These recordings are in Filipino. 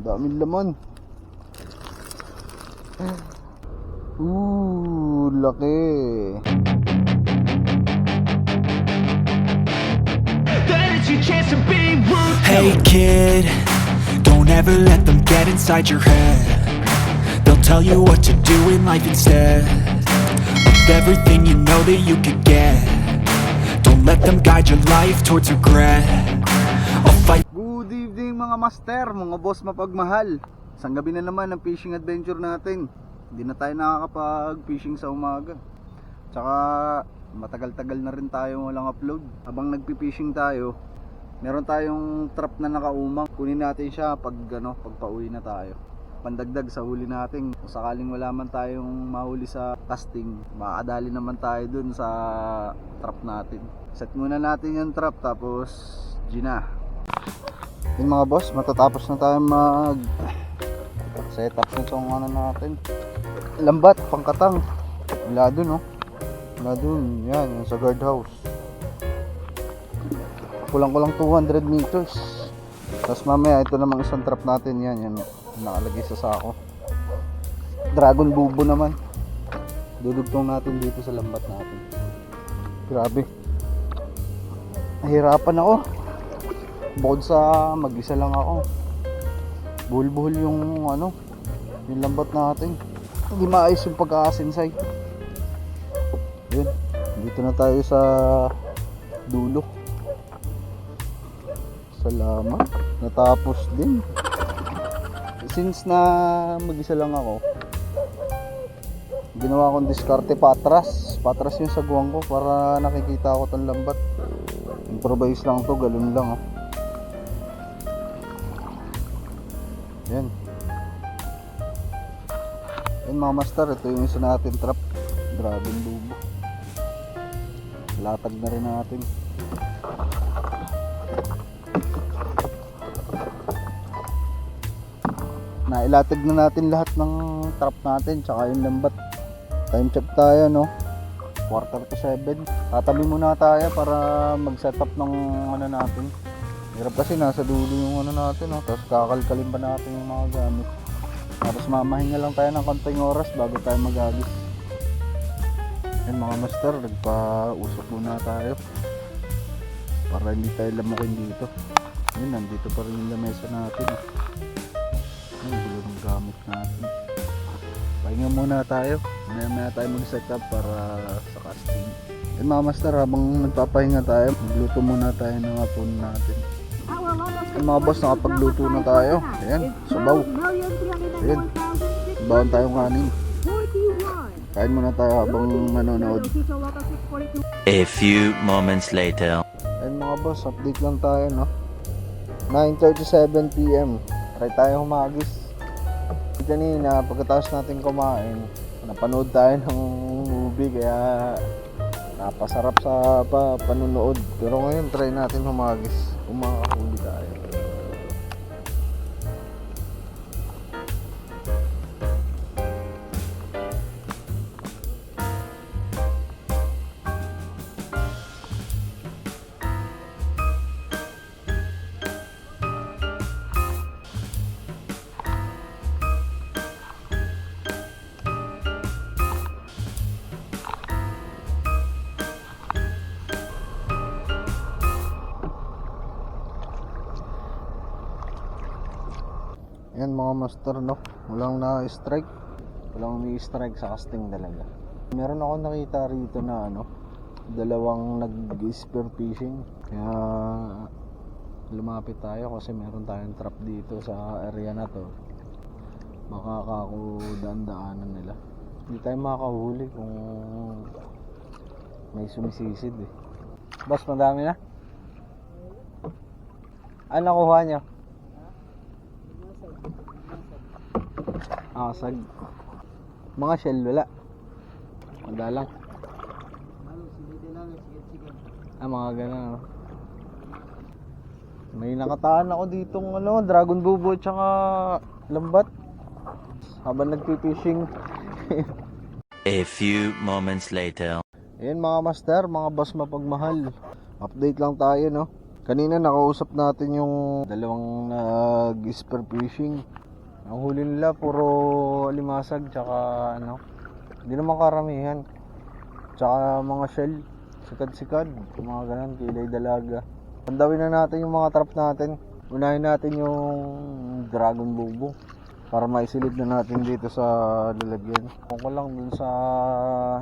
Daming laman. Laki. Hey kid, don't ever let them get inside your head. They'll tell you what to do in life instead of everything you know that you could get. Don't let them guide your life towards regret. I'll fight. Good evening mga master, mga boss mapagmahal. Isang gabi na naman ang fishing adventure natin. Hindi na tayo nakakapag-fishing sa umaga. Tsaka matagal-tagal na rin tayong walang upload. Habang nagpi-fishing tayo, meron tayong trap na nakaumang. Kunin natin siya pag pauwi na tayo. Pandagdag sa huli natin. Kung sakaling wala man tayong mahuli sa casting, makakadali naman tayo dun sa trap natin. Set muna natin yung trap tapos Gina. Yung mga boss, matatapos na tayo mag setup nitong natin. Lambat, pangkatang. Wala dun wala dun, yan, yung sa guardhouse. Kulang-kulang 200 meters. Tapos mamaya ito namang isang trap natin, yan nakalagay sa sako. Dragon bubo naman. Dudugtong natin dito sa lambat natin. Grabe, nahirapan ako. Bukod sa mag-isa lang ako, buhol-buhol yung yung lambat natin. Hindi maayos yung pagkakasinsay. Yun, dito na tayo sa dulo. Salamat, natapos din. Since na mag-isa lang ako, ginawa kong diskarte patras yung sagwang ko para nakikita ko tong lambat. Improvise lang to, galon lang Yan. Yan mga master, ito yung isa natin trap, Dragon bubo. Latag na rin natin. Nailatag na natin lahat ng trap natin tsaka yung lambat. Time check tayo 7:15. Tatabi muna tayo para mag setup ng natin. Hirap kasi nasa dulo yung natin tapos kakalkalin pa natin yung mga gamit. Tapos mamahinga lang tayo ng konting oras bago tayo magagis. Yan mga master, nagpa-usap muna tayo para hindi tayo lamukin dito. Yun, nandito pa rin yung lamesa natin. Yung gulo ng gamit natin. Pahinga muna tayo. Maya tayo mag-setup para sa casting. Yan mga master, habang nagpapahinga tayo, magluto muna tayo ng hapon natin. Yan mga boss, nakapagluto na tayo. Ayan, sabaw. Ayan, sabawan tayong kanin. Kain muna tayo habang manonood. A few moments later. Ayan mga boss, update lang tayo 9:37 PM. Try tayo humagis. Kanina pagkatapos natin kumain, napanood tayo ng movie kaya napasarap sa panunood. Pero ngayon try natin humagis kung makakahuli tayo. Yan mga master walang na-strike. Walang umi-strike sa casting talaga. Meron ako nakita rito na dalawang nag-spear fishing. Kaya lumapit tayo kasi meron tayong trap dito sa area na to. Makakaku daan-daanan nila. Hindi tayo makakahuli kung may sumisisid Boss, madami na? Ano nakuha nyo? Sag mga shell wala. Madalang. Mga ganun May nakataan ako ditong dragon bubo tsaka lambat habang nagpi-fishing. A few moments later. Ayan mga master, mga boss mapagmahal. Update lang tayo Kanina nakausap natin yung dalawang nag-spear fishing. Ang huli nila puro limasag tsaka ano, hindi naman karamihan. Tsaka mga shell, sikad-sikad, mga ganun, kilay dalaga. Pandawin na natin yung mga trap natin. Unahin natin yung dragon bubo para maisilid na natin dito sa lalagyan. Kung ko lang dun sa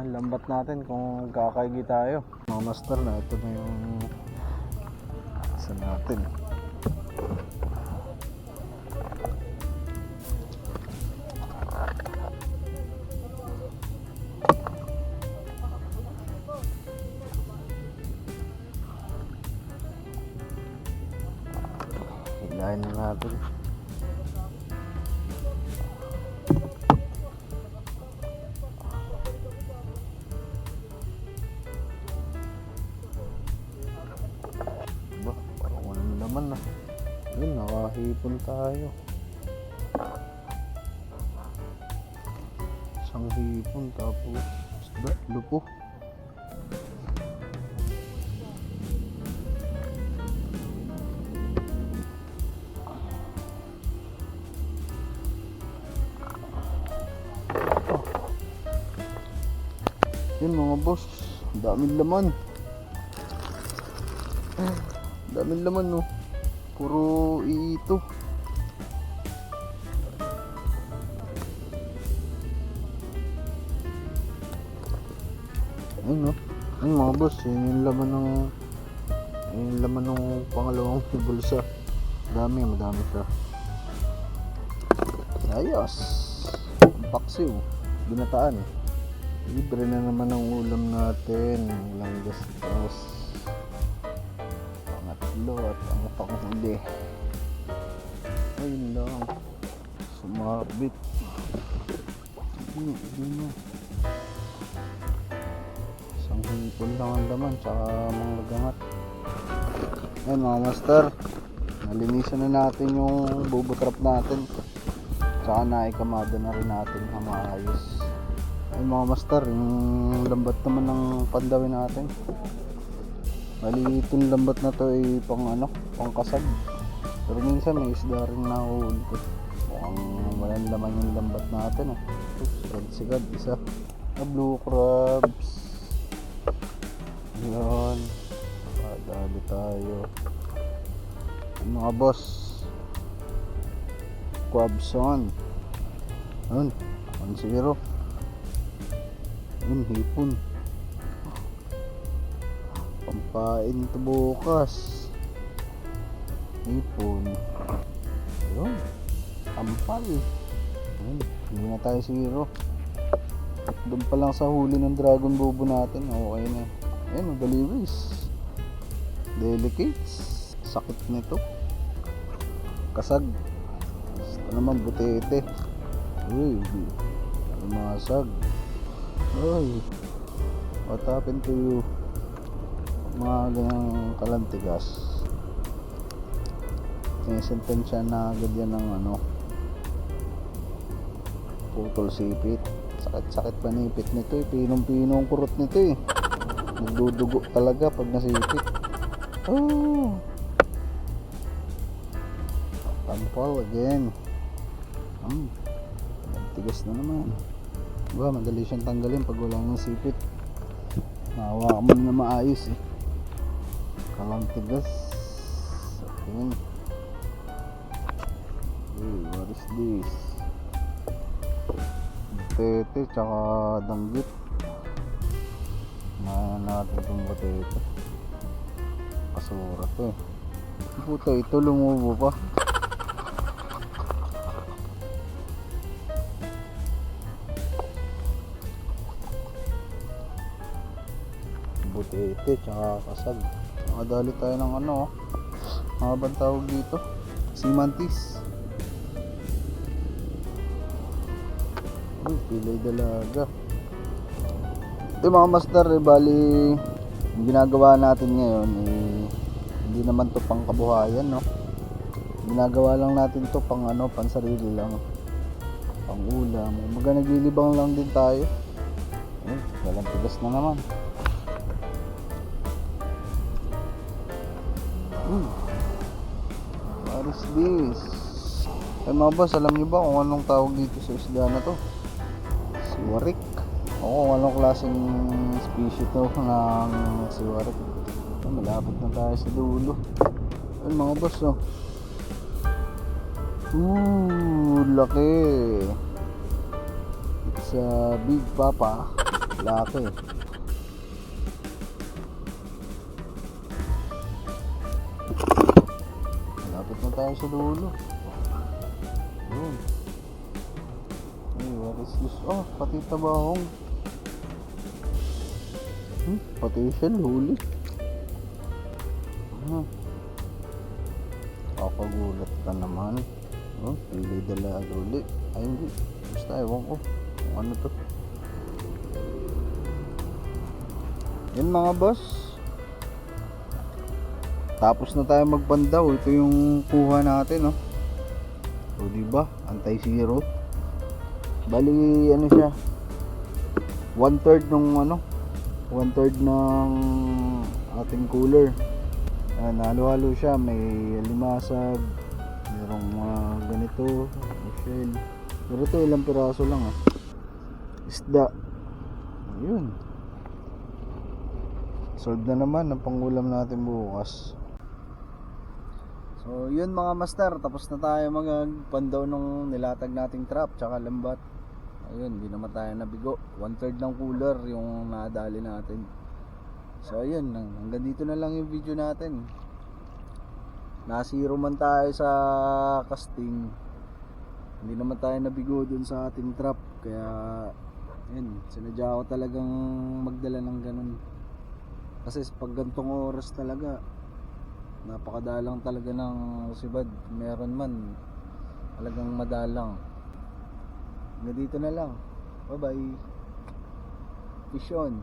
lambat natin kung kakaigi tayo. Mga master na, ito na yung isa natin. Hilahin na natin. Ba, parang walang laman na. Ayun, nakahipon tayo. Isang hipon tapos isda, lupo. Yun mga boss, daming laman. Daming laman no. Puro ito. Ayun no. Ayun mga boss, yun yung laman ng pangalawang bulsa. Madami siya. Ayos. Paksiw. Binataan. Libre na naman ang ulam natin. Walang gastos. Pangatlo at ang panghuli. Ayun lang. Sumabit. Ayun na. Isang hipon lang ang laman. Tsaka mga lagangat. Ayun mga master. Nalinisan na natin yung bubo trap natin. Tsaka naikamada na rin natin ang maayos. Ay mga master, yung lambat naman ng pandawin natin. Bali itong lambat na to ay pang kasag. Pero minsan may isda rin na uhuli ko. Mukhang walang laman yung lambat natin. Sigad isa. Blue crabs. Yan. Padali tayo. Mga boss. Crabs on. Yun. 1-0. Yun, hipon. Pampain ito bukas. Hipon. Ayun. Ampal. Ayun. Hindi na tayo 0. Doon pa lang sa huli ng dragon bobo natin. Okay na. Ayun, magaliwis. Delicates. Sakit nito. Kasag. Ito naman butete. Uy. Lumasag. Ay, what happened to you? Mga ganyang kalantigas. May sentensya na agad yan ng putol sipit. Sakit-sakit panipit nito eh. Pinong-pinong kurot nito eh. Nagdudugo talaga pag nasipit. Oh, tampal again. Tigas na naman. Ba, madali siyang tanggalin pag wala ng sipit. Nahawakan mo na maayos eh. Kalang tigas. Ayan. Hey, what is this? Butete tsaka danggit. Nayan natin itong butete. Basura to eh. Puta, ito lumubo pa. Butete tsaka kasag. Nakadali tayo ng mga bang tawag dito, simantis. Uy, pilay dalaga. Ito mga master bali yung ginagawa natin ngayon hindi naman to pang kabuhayan no. Ginagawa lang natin to pang pansarili lang, pang ulam. Mga naglilibang lang din tayo. Walang tigas na naman. What is this? Ay mga boss, alam niyo ba kung anong tawag dito sa isda na to? Siwarik. O kung anong klaseng species to ng siwarik. Ay, malapit na tayo sa dulo. Ay mga boss, oh. Laki. It's a big papa. Laki. Malapit na tayo sa dulo. Yun. Hey, what is this? Oh, pati tabahong. Pati shell, huli. Kakagulat ka naman. Oh, pili dala huli. Ay hindi. Basta ewan ko kung ano to. Yan mga boss. Tapos na tayo magbandaw. Ito yung kuha natin, no? O diba? Anti-zero. Bali, ano siya? 1/3 nung ano? 1/3 ng ating cooler. Halo-halo siya. May limasag. Merong mga ganito. Shell. Pero ito ilang piraso lang, ah. Isda. Ayun. Solve na naman ang pangulam natin bukas. So yun mga master, tapos na tayo magpandaw nung nilatag nating trap tsaka lambat. Ayun, di naman tayo nabigo. 1/3 ng cooler yung nadali natin. So ayun, hanggang dito na lang yung video natin. Nasiro man tayo sa casting, hindi naman tayo nabigo dun sa ating trap. Kaya yun, sinadya ko talagang magdala ng ganun. Kasi pag gantong oras talaga, napakadalang talaga ng sibad. Meron man, talagang madalang. Hanggang dito na lang. Bye bye. Fish on.